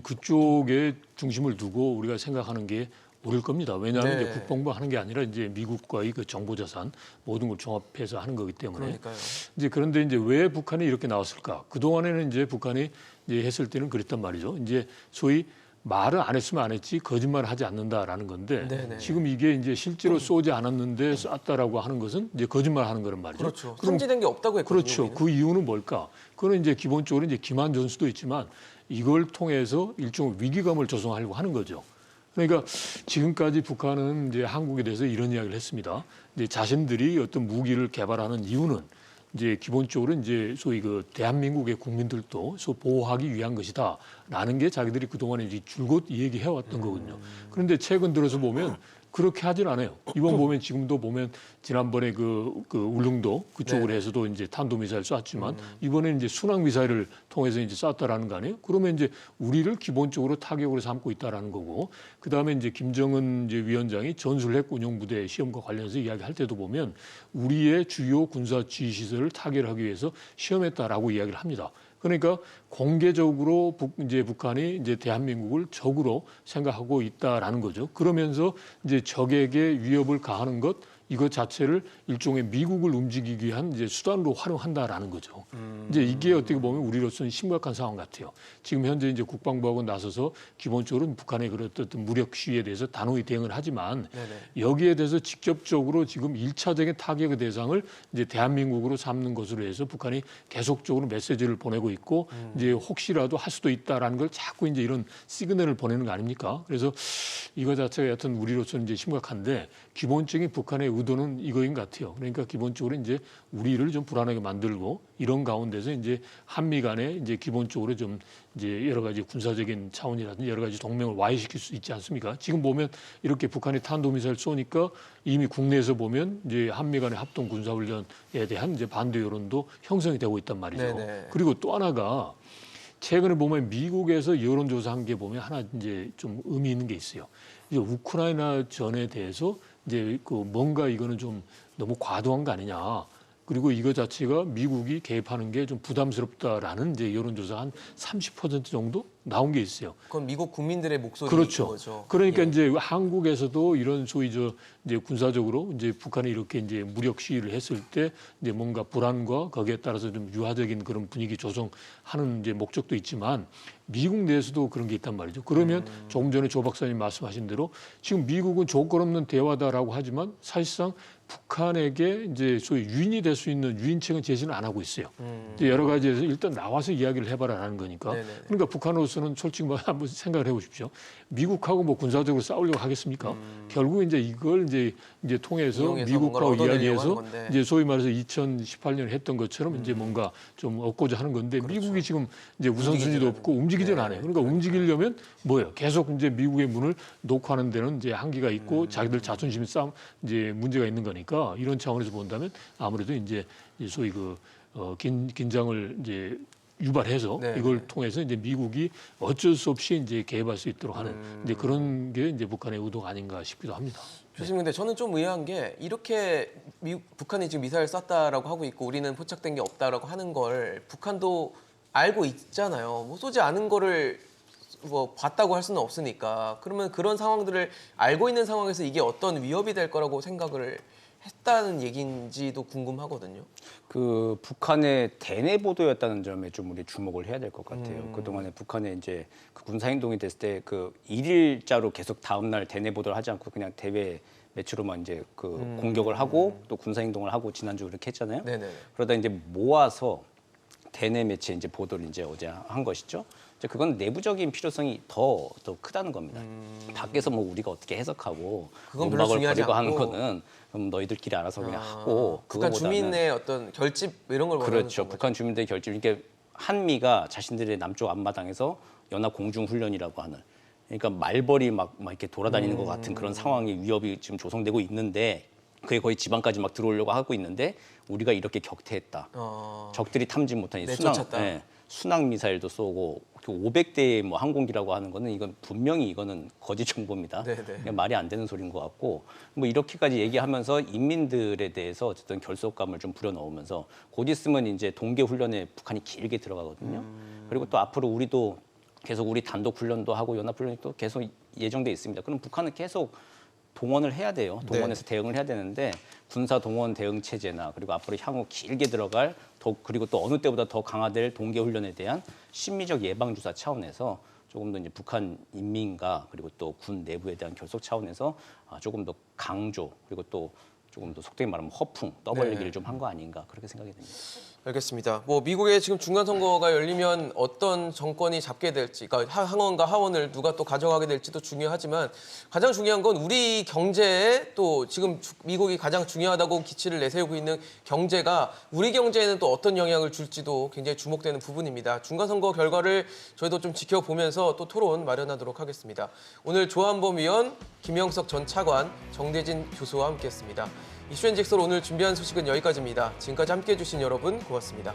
그쪽에 중심을 두고 우리가 생각하는 게 옳을 겁니다. 왜냐하면 네. 이제 국방부 하는 게 아니라 이제 미국과의 그 정보 자산 모든 걸 종합해서 하는 거기 때문에 그러니까요. 이제 그런데 이제 왜 북한이 이렇게 나왔을까? 그 동안에는 이제 북한이 이제 했을 때는 그랬단 말이죠. 이제 소위 말을 안 했으면 안 했지 거짓말을 하지 않는다라는 건데 네네. 지금 이게 이제 실제로 쏘지 않았는데 쐈다라고 하는 것은 이제 거짓말하는 거란 말이죠. 그렇죠. 그럼 탐지된 게 없다고 했거든요. 그렇죠. 우리는. 그 이유는 뭘까? 그거는 이제 기본적으로 이제 기만 전수도 있지만 이걸 통해서 일종의 위기감을 조성하려고 하는 거죠. 그러니까 지금까지 북한은 이제 한국에 대해서 이런 이야기를 했습니다. 이제 자신들이 어떤 무기를 개발하는 이유는 이제 기본적으로 이제 소위 그 대한민국의 국민들도 보호하기 위한 것이다라는 게 자기들이 그동안에 이제 줄곧 얘기해 왔던 거거든요. 그런데 최근 들어서 보면 그렇게 하진 않아요. 이번 보면 지금도 보면 지난번에 그 울릉도 그쪽으로 해서도 이제 탄도미사일 쐈지만 이번에는 이제 순항미사일을 통해서 이제 쐈다라는 거 아니에요? 그러면 이제 우리를 기본적으로 타격으로 삼고 있다라는 거고 그 다음에 이제 김정은 이제 위원장이 전술핵 운용부대 시험과 관련해서 이야기할 때도 보면 우리의 주요 군사 지휘 시설을 타결하기 위해서 시험했다라고 이야기를 합니다. 그러니까 공개적으로 이제 북한이 이제 대한민국을 적으로 생각하고 있다라는 거죠. 그러면서 이제 적에게 위협을 가하는 것 이것 자체를 일종의 미국을 움직이기 위한 이제 수단으로 활용한다라는 거죠. 이제 이게 어떻게 보면 우리로서는 심각한 상황 같아요. 지금 현재 이제 국방부하고 나서서 기본적으로 북한의 그런 어떤 무력 시위에 대해서 단호히 대응을 하지만 네네. 여기에 대해서 직접적으로 지금 1차적인 타격의 대상을 이제 대한민국으로 삼는 것으로 해서 북한이 계속적으로 메시지를 보내고 있고 이제 혹시라도 할 수도 있다라는 걸 자꾸 이제 이런 시그널을 보내는 거 아닙니까? 그래서 이거 자체가 여하튼 우리로서는 이제 심각한데 기본적인 북한의 의도는 이거인 것 같아요. 그러니까 기본적으로 이제 우리를 좀 불안하게 만들고 이런 가운데서 이제 한미 간에 이제 기본적으로 좀 이제 여러 가지 군사적인 차원이라든지 여러 가지 동맹을 와해시킬 수 있지 않습니까? 지금 보면 이렇게 북한이 탄도미사일 쏘니까 이미 국내에서 보면 이제 한미 간의 합동 군사훈련에 대한 이제 반대 여론도 형성이 되고 있단 말이죠. 네네. 그리고 또 하나가 최근에 보면 미국에서 여론조사한 게 보면 하나 이제 좀 의미 있는 게 있어요. 이제 우크라이나 전에 대해서 이제 그 뭔가 이거는 좀 너무 과도한 거 아니냐. 그리고 이거 자체가 미국이 개입하는 게 좀 부담스럽다라는 이제 여론조사 한 30% 정도 나온 게 있어요. 그건 미국 국민들의 목소리인 그렇죠. 거죠. 그러니까 예. 이제 한국에서도 이런 소위 이제 군사적으로 이제 북한이 이렇게 이제 무력 시위를 했을 때 이제 뭔가 불안과 거기에 따라서 좀 유화적인 그런 분위기 조성하는 이제 목적도 있지만 미국 내에서도 그런 게 있단 말이죠. 그러면 조금 전에 조 박사님 말씀하신 대로 지금 미국은 조건 없는 대화다라고 하지만 사실상 북한에게 이제 소위 유인이 될 수 있는 유인책은 제시는 안 하고 있어요. 이제 여러 가지에서 일단 나와서 이야기를 해봐라라는 거니까. 네네. 그러니까 북한으로서는 솔직히 뭐 한번 생각을 해보십시오. 미국하고 뭐 군사적으로 싸우려고 하겠습니까? 결국 이제 이걸 이제 통해서 이용해서 미국하고 뭔가를 얻어내려고 이야기해서 하는 건데. 이제 소위 말해서 2018년에 했던 것처럼 이제 뭔가 좀 얻고자 하는 건데 미국이 지금 이제 우선순위도 움직이지는 없고 움직이질 않아요. 그러니까 움직이려면 뭐예요? 계속 이제 미국의 문을 녹화하는 데는 이제 한계가 있고 자기들 자존심 싸움 이제 문제가 있는 거니까 이런 차원에서 본다면 아무래도 이제 소위 긴장을 이제 유발해서 네. 이걸 통해서 이제 미국이 어쩔 수 없이 이제 개입할 수 있도록 하는 이제 그런 게 이제 북한의 의도가 아닌가 싶기도 합니다. 교수님, 근데 저는 좀 의아한 게 이렇게 북한이 지금 미사일 쐈다라고 하고 있고 우리는 포착된 게 없다라고 하는 걸 북한도 알고 있잖아요. 뭐 쏘지 않은 거를 뭐 봤다고 할 수는 없으니까. 그러면 그런 상황들을 알고 있는 상황에서 이게 어떤 위협이 될 거라고 생각을 했다는 얘기인지도 궁금하거든요. 그 북한의 대내 보도였다는 점에 좀 우리 주목을 해야 될 것 같아요. 그동안에 북한의 이제 그 군사 행동이 됐을 때 그 일일자로 계속 다음 날 대내 보도를 하지 않고 그냥 대외 매체로만 이제 그 공격을 하고 또 군사 행동을 하고 지난주 그렇게 했잖아요. 네네. 그러다 이제 모아서 대내 매체 이제 보도를 이제 어제 한 것이죠. 이제 그건 내부적인 필요성이 더 크다는 겁니다. 밖에서 뭐 우리가 어떻게 해석하고 그건 별로 논박을 중요하지 벌이고 하는 않고. 거는 그럼 너희들끼리 알아서 그냥 하고 북한 그거보다는 주민의 어떤 결집 이런 걸 원하는 그렇죠. 건가요? 북한 주민들의 결집. 그러니까 한미가 자신들의 남쪽 앞마당에서 연합 공중 훈련이라고 하는 그러니까 말벌이 막 이렇게 돌아다니는 것 같은 그런 상황이 위협이 지금 조성되고 있는데 그게 거의 지방까지 막 들어오려고 하고 있는데 우리가 이렇게 격퇴했다. 적들이 탐지 못한 이 내쫓았다. 순항 미사일도 쏘고 500대의 뭐 항공기라고 하는 거는 이건 분명히 이거는 거짓 정보입니다. 네네. 그냥 말이 안 되는 소리인 것 같고 뭐 이렇게까지 얘기하면서 인민들에 대해서 어쨌든 결속감을 좀 불어넣으면서 곧 있으면 이제 동계 훈련에 북한이 길게 들어가거든요. 그리고 또 앞으로 우리도 계속 우리 단독 훈련도 하고 연합 훈련이 또 계속 예정돼 있습니다. 그럼 북한은 계속 동원을 해야 돼요. 동원해서 대응을 해야 되는데 군사 동원 대응 체제나 그리고 앞으로 향후 길게 들어갈 그리고 또 어느 때보다 더 강화될 동계 훈련에 대한 심리적 예방 주사 차원에서 조금 더 이제 북한 인민과 그리고 또 군 내부에 대한 결속 차원에서 조금 더 강조 그리고 또 조금 더 속되게 말하면 허풍 떠벌리기를 좀 한 거 아닌가 그렇게 생각이 됩니다. 알겠습니다. 뭐 미국의 지금 중간 선거가 열리면 어떤 정권이 잡게 될지, 그러니까 상원과 하원을 누가 또 가져가게 될지도 중요하지만 가장 중요한 건 우리 경제에 또 지금 미국이 가장 중요하다고 기치를 내세우고 있는 경제가 우리 경제에는 또 어떤 영향을 줄지도 굉장히 주목되는 부분입니다. 중간 선거 결과를 저희도 좀 지켜보면서 또 토론 마련하도록 하겠습니다. 오늘 조한범 위원, 김영석 전 차관, 정대진 교수와 함께했습니다. 이슈앤직설 오늘 준비한 소식은 여기까지입니다. 지금까지 함께해 주신 여러분 고맙습니다.